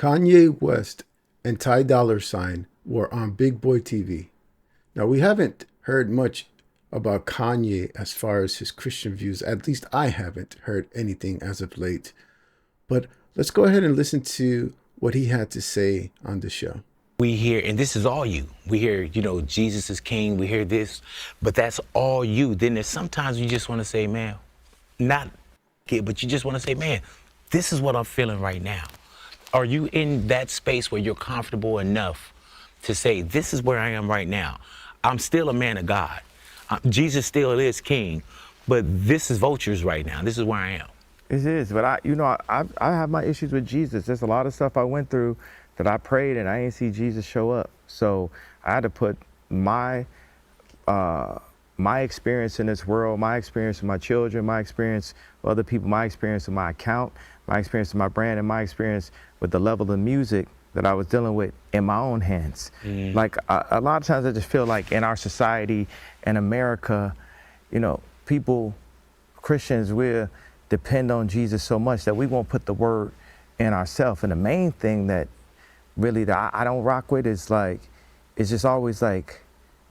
Kanye West and Ty Dolla $ign were on Big Boy TV. Now, we haven't heard much about Kanye as far as his Christian views. At least I haven't heard anything as of late. But let's go ahead and listen to what he had to say on the show. We hear, and this is all you. We hear, Jesus is king. We hear this, but that's all you. Then there's sometimes you just want to say, man, not kid, but you just want to say, man, this is what I'm feeling right now. Are you in that space where you're comfortable enough to say, this is where I am right now? I'm still a man of God. Jesus still is king, but this is vultures right now. This is where I am. It is, but I have my issues with Jesus. There's a lot of stuff I went through that I prayed and I didn't see Jesus show up. So I had to put my experience in this world, my experience with my children, my experience with other people, my experience with my account, my experience with my brand, and my experience with the level of music that I was dealing with in my own hands. Like a lot of times I just feel like in our society in America, people, Christians, we're depend on Jesus so much that we won't put the word in ourselves. And the main thing that really that I don't rock with is like, it's just always like,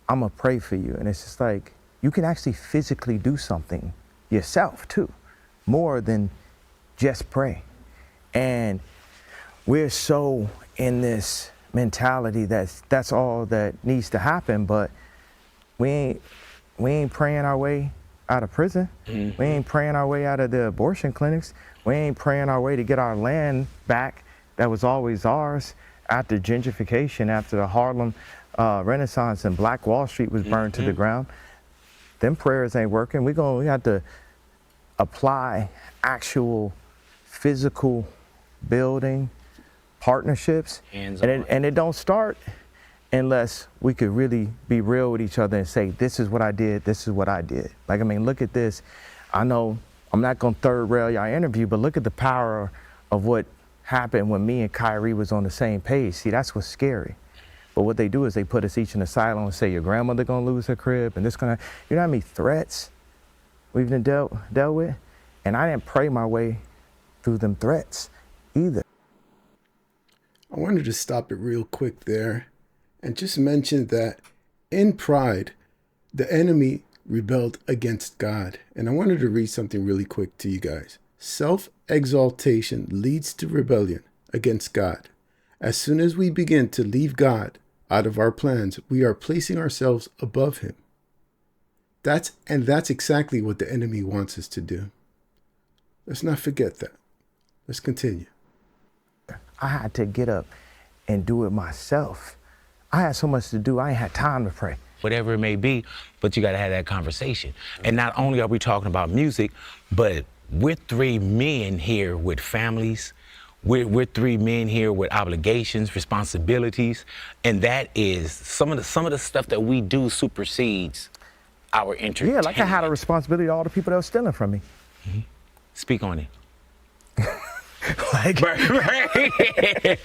I'm gonna pray for you. And it's just like, you can actually physically do something yourself too, more than just pray. And we're so in this mentality that's all that needs to happen, but we ain't praying our way out of prison. We ain't praying our way out of the abortion clinics. We ain't praying our way to get our land back that was always ours after gentrification, after the Harlem Renaissance and Black Wall Street was burned to the ground. Them prayers ain't working. We have to apply actual physical building partnerships, and it don't start unless we could really be real with each other and say, this is what I did, this is what I did. Like, I mean, look at this. I know I'm not gonna third rail your interview, but look at the power of what happened when me and Kyrie was on the same page. See, that's what's scary. But what they do is they put us each in a silo and say, your grandmother gonna lose her crib, and this gonna, you know how many threats we've been dealt with? And I didn't pray my way through them threats either. I wanted to stop it real quick there and just mention that in pride, the enemy rebelled against God. And I wanted to read something really quick to you guys. Self-exaltation leads to rebellion against God. As soon as we begin to leave God out of our plans, we are placing ourselves above him. That's exactly what the enemy wants us to do. Let's not forget that. Let's continue. I had to get up and do it myself. I had so much to do, I ain't had time to pray. Whatever it may be, but you gotta have that conversation. And not only are we talking about music, but we're three men here with families. We're three men here with obligations, responsibilities, and that is some of the stuff that we do supersedes our entertainment. Yeah, like I had a responsibility to all the people that were stealing from me. Speak on it. Like, Right.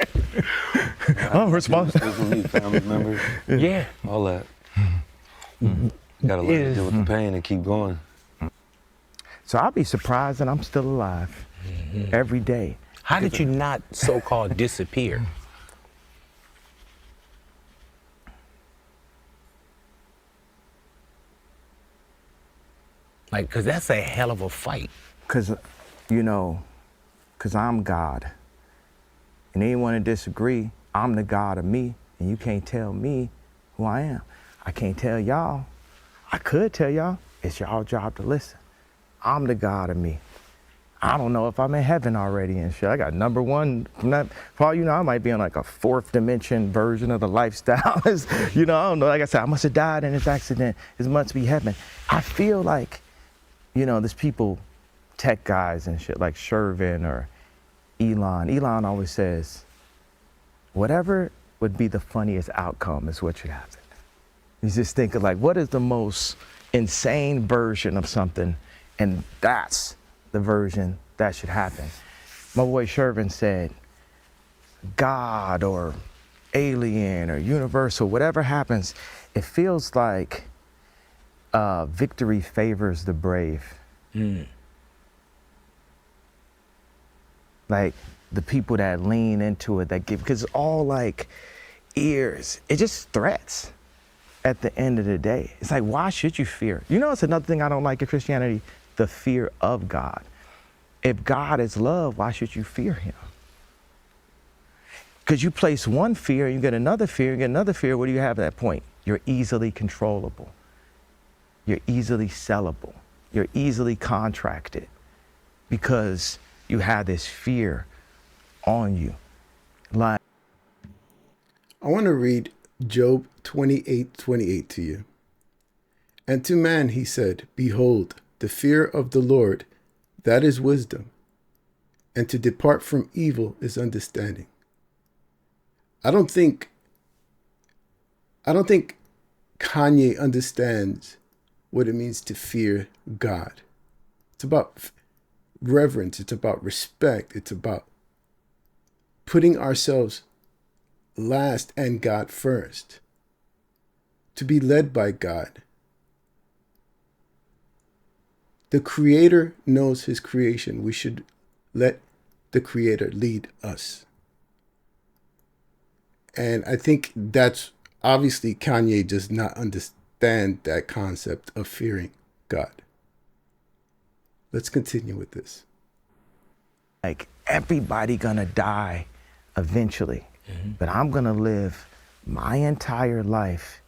I'm responsible. Family members, Yeah. all that. Gotta learn to deal with the pain and keep going. So I'll be surprised that I'm still alive every day. How did you not so-called disappear? Like, cause that's a hell of a fight. Cause I'm God. And anyone that disagree, I'm the God of me, and you can't tell me who I am. I can't tell y'all. I could tell y'all, it's y'all job to listen. I'm the God of me. I don't know if I'm in heaven already and shit. I got number one from that. For all you know, I might be on like a fourth dimension version of the lifestyle. I don't know. Like I said, I must have died in this accident. It must be heaven. I feel like, there's people, tech guys and shit like Shervin or Elon. Elon always says, whatever would be the funniest outcome is what should happen. He's just thinking like, what is the most insane version of something? And that's the version that should happen. My boy Shervin said, God or alien or universal, whatever happens, it feels like victory favors the brave. Like, the people that lean into it, that give, because it's all like ears. It just threats at the end of the day. It's like, why should you fear? You know, it's another thing I don't like in Christianity, the fear of God. If God is love, why should you fear him? Because you place one fear, you get another fear, you get another fear. What do you have at that point? You're easily controllable. You're easily sellable. You're easily contracted because you have this fear on you. Like, I want to read Job 28:28 to you. And to man he said, behold, the fear of the Lord, that is wisdom, and to depart from evil is understanding. I don't think Kanye understands what it means to fear God. It's about reverence. It's about respect. It's about putting ourselves last and God first. To be led by God. The Creator knows his creation. We should let the Creator lead us. And I think that's obviously Kanye does not understand that concept of fearing God. Let's continue with this. like everybody gonna die eventually, but I'm gonna live my entire life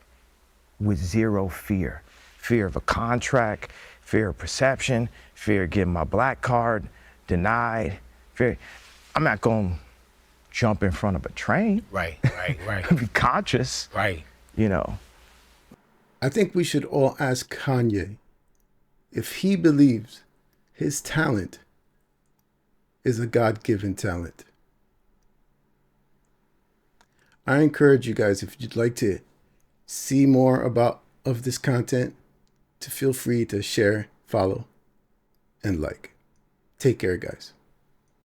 with zero fear. Fear of a contract, fear of perception, fear of getting my black card denied, fear. I'm not gonna jump in front of a train. Right. Be conscious, Right. you know. I think we should all ask Kanye if he believes his talent is a God-given talent. I encourage you guys, if you'd like to see more of this content, to feel free to share, follow, and like. Take care, guys.